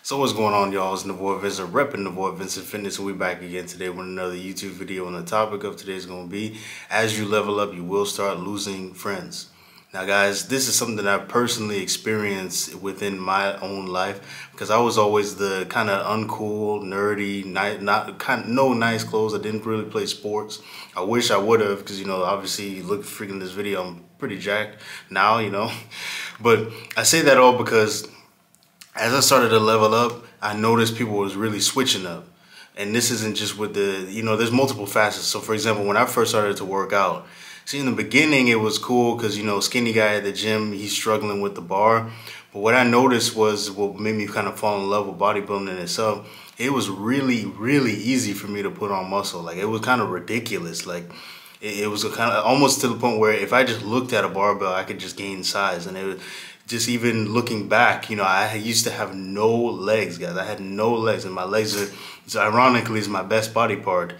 So what's going on, y'all? It's the boy Vincent, repping the boy Vincent Fitness, and we back again today with another YouTube video. And the topic of today is going to be, as you level up, you will start losing friends. Now, guys, this is something that I personally experienced within my own life because I was always the kind of uncool, nerdy, no nice clothes. I didn't really play sports. I wish I would have because, obviously, you look freaking this video, I'm pretty jacked now. But I say that all because as I started to level up, I noticed people was really switching up. And this isn't just with there's multiple facets. So for example, when I first started to work out, see, in the beginning it was cool because, skinny guy at the gym, he's struggling with the bar. But what I noticed was what made me kind of fall in love with bodybuilding in itself. It was really, really easy for me to put on muscle. Like, it was kind of ridiculous. Like, it was kind of almost to the point where if I just looked at a barbell, I could just gain size. And it was just, even looking back, I used to have no legs, guys. I had no legs, and my legs are, so ironically, is my best body part.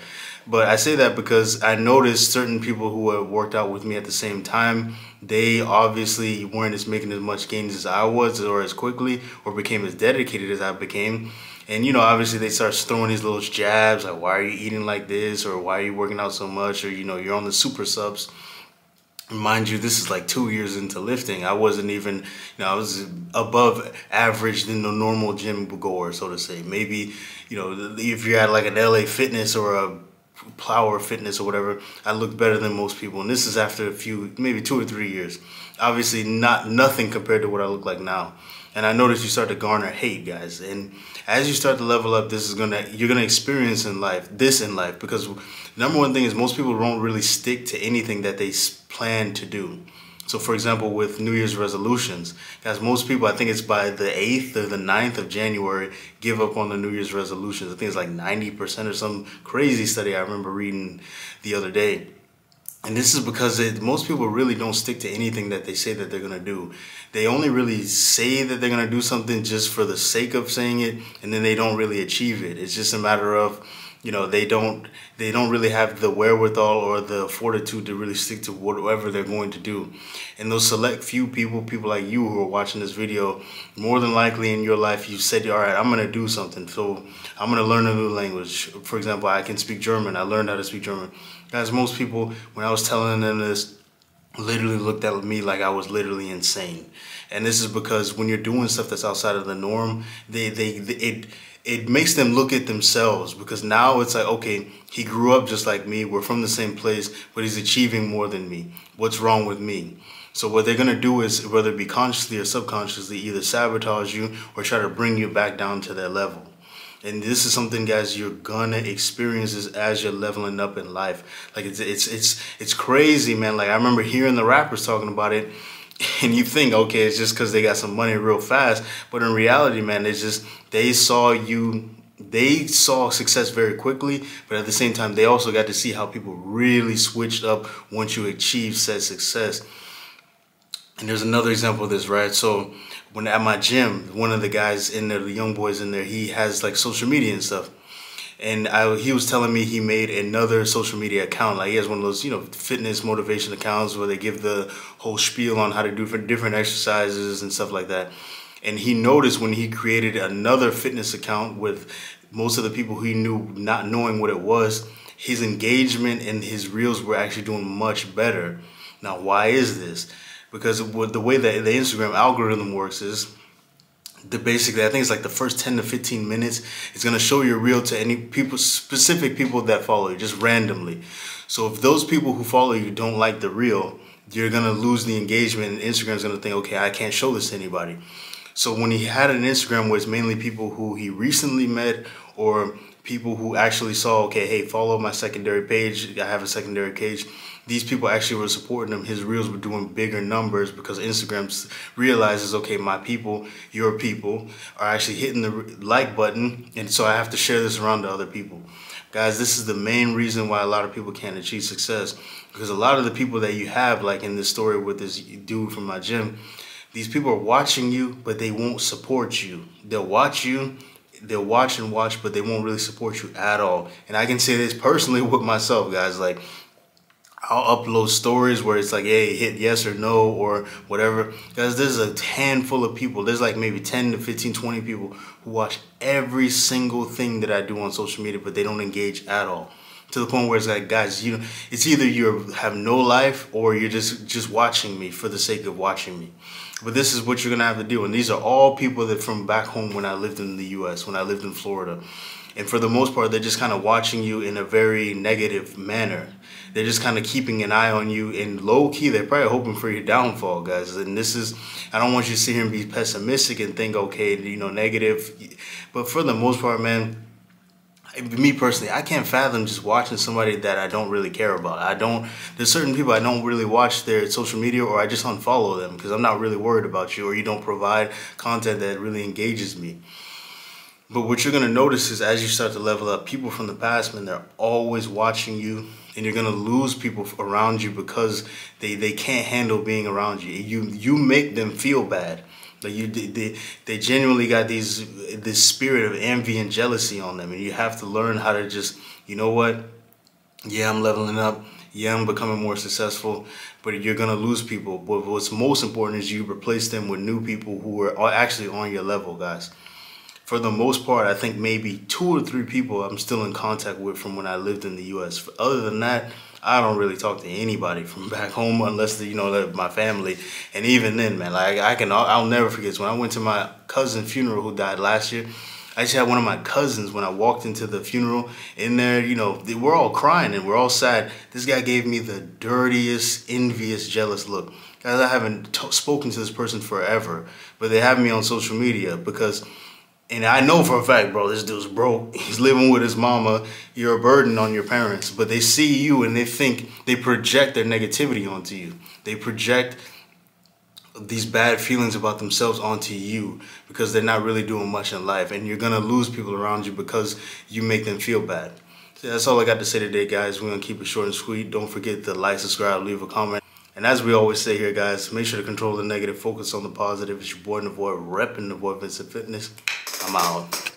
But I say that because I noticed certain people who have worked out with me at the same time, they obviously weren't making as much gains as I was, or as quickly, or became as dedicated as I became. And, obviously they start throwing these little jabs, like, why are you eating like this? Or why are you working out so much? Or, you're on the super subs. Mind you, this is like 2 years into lifting. I wasn't even, I was above average than the normal gym goer, so to say. Maybe, if you're at like an LA Fitness or a Power Fitness or whatever, I looked better than most people. And this is after maybe 2 or 3 years. Obviously nothing compared to what I look like now. And I noticed you start to garner hate, guys. And as you start to level up, you're gonna experience this in life, because number one thing is most people don't really stick to anything that they plan to do. So for example, with New Year's resolutions, guys, most people, I think it's by the 8th or the 9th of January, give up on the New Year's resolutions. I think it's like 90% or some crazy study I remember reading the other day. And this is because most people really don't stick to anything that they say that they're going to do. They only really say that they're going to do something just for the sake of saying it, and then they don't really achieve it. It's just a matter of, they don't really have the wherewithal or the fortitude to really stick to whatever they're going to do. And those select few people like you who are watching this video, more than likely in your life, you said, all right, I'm going to do something. So I'm going to learn a new language. For example, I can speak German. I learned how to speak German. Guys, most people, when I was telling them this, literally looked at me like I was literally insane. And this is because when you're doing stuff that's outside of the norm, it makes them look at themselves, because now it's like, okay, he grew up just like me, we're from the same place, but he's achieving more than me. What's wrong with me? So what they're gonna do is, whether it be consciously or subconsciously, either sabotage you or try to bring you back down to their level. And this is something, guys, you're gonna experience this as you're leveling up in life. Like, it's crazy, man. Like, I remember hearing the rappers talking about it, and you think, okay, it's just because they got some money real fast. But in reality, man, it's just they saw success very quickly, but at the same time, they also got to see how people really switched up once you achieve said success. And there's another example of this, right? So when at my gym, one of the guys in there, the young boys in there, he has like social media and stuff. And he was telling me he made another social media account. Like, he has one of those, fitness motivation accounts where they give the whole spiel on how to do different exercises and stuff like that. And he noticed when he created another fitness account with most of the people he knew not knowing what it was, his engagement and his reels were actually doing much better. Now, why is this? Because the way that the Instagram algorithm works is, basically, I think it's like the first 10 to 15 minutes, it's going to show your reel to any specific people that follow you, just randomly. So if those people who follow you don't like the reel, you're going to lose the engagement, and Instagram's going to think, okay, I can't show this to anybody. So when he had an Instagram where it's mainly people who he recently met, or people who actually saw, okay, hey, follow my secondary page, I have a secondary page, these people actually were supporting him. His reels were doing bigger numbers because Instagram realizes, okay, my people, your people, are actually hitting the like button, and so I have to share this around to other people. Guys, this is the main reason why a lot of people can't achieve success, because a lot of the people that you have, like in this story with this dude from my gym, these people are watching you, but they won't support you. They'll watch you, they'll watch and watch, but they won't really support you at all. And I can say this personally with myself, guys. Like, I'll upload stories where it's like, hey, hit yes or no or whatever. Guys, there's a handful of people. There's like maybe 10 to 15, 20 people who watch every single thing that I do on social media, but they don't engage at all. To the point where it's like, guys, it's either you have no life or you're just watching me for the sake of watching me. But this is what you're gonna have to do. And these are all people that from back home when I lived in the US, when I lived in Florida. And for the most part, they're just kind of watching you in a very negative manner. They're just kind of keeping an eye on you, and low key, they're probably hoping for your downfall, guys. And this is, I don't want you to sit here and be pessimistic and think, okay, negative. But for the most part, man, me personally, I can't fathom just watching somebody that I don't really care about. There's certain people I don't really watch their social media, or I just unfollow them because I'm not really worried about you, or you don't provide content that really engages me. But what you're going to notice is as you start to level up, people from the past, man, they're always watching you, and you're going to lose people around you because they can't handle being around you. You make them feel bad. Like they genuinely got this spirit of envy and jealousy on them, and you have to learn how to just, you know what? Yeah, I'm leveling up. Yeah, I'm becoming more successful, but you're going to lose people. But what's most important is you replace them with new people who are actually on your level, guys. For the most part, I think maybe 2 or 3 people I'm still in contact with from when I lived in the U.S. Other than that, I don't really talk to anybody from back home unless they're my family. And even then, man, like I'll never forget when I went to my cousin's funeral who died last year. I just had one of my cousins when I walked into the funeral. In there, we're all crying and we're all sad. This guy gave me the dirtiest, envious, jealous look. Guys, I haven't spoken to this person forever, but they have me on social media because. And I know for a fact, bro, this dude's broke. He's living with his mama. You're a burden on your parents. But they see you and they project their negativity onto you. They project these bad feelings about themselves onto you because they're not really doing much in life. And you're going to lose people around you because you make them feel bad. So that's all I got to say today, guys. We're going to keep it short and sweet. Don't forget to like, subscribe, leave a comment. And as we always say here, guys, make sure to control the negative, focus on the positive. It's your boy Navoy, repping Navoy Vincent Fitness. I'm out.